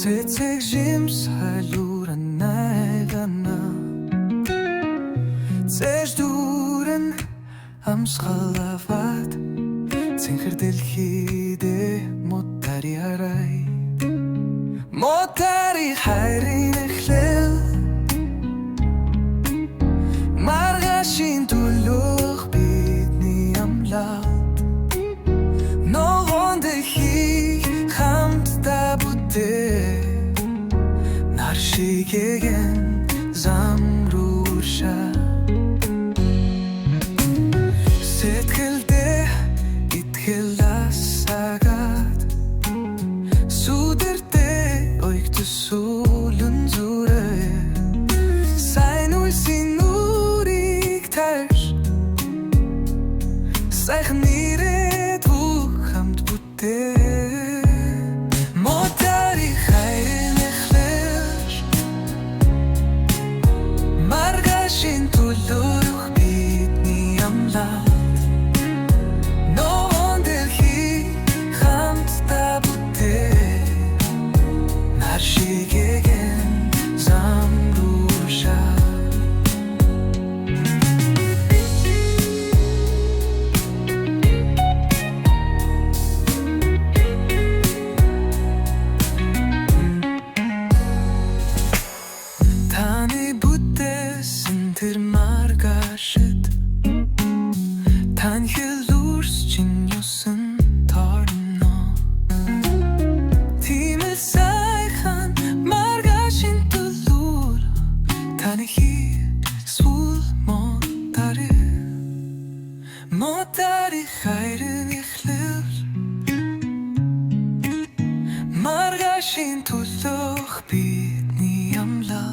Цэцэг жимсхайлууран найгана Цэж дүүрэн амсгалаваад Цэнхэр дэлхийдээ мотари харай Мотари хайрын эхлэл Маргашин төлөх бидний амлаад Ногоон дэлхийг хамтдаа бүтээ Нар шигээгэн замруулша Сэтгэлдээ итгэл асаагаад Сүдэрдээ ойгтсуулын зүрээ Сайн үлсийн нүрийг тарж Сайхан нэрээд бүх хамт бүтээ Мотари хайрын эхлэж Маргашин төлөөх бидний амлаад Ногоон дэлхийг хамтдаа бүтээ Нар шигээгэн замруулша Таны бүтээсэн тэр маргашид Тань хэлүүрс чин ёсон торно Тимэл сайхан маргашин төлүүр Таны хийсвүл мотари Мотари хайрын эхлэл Маргашин төлөх бидний амлаа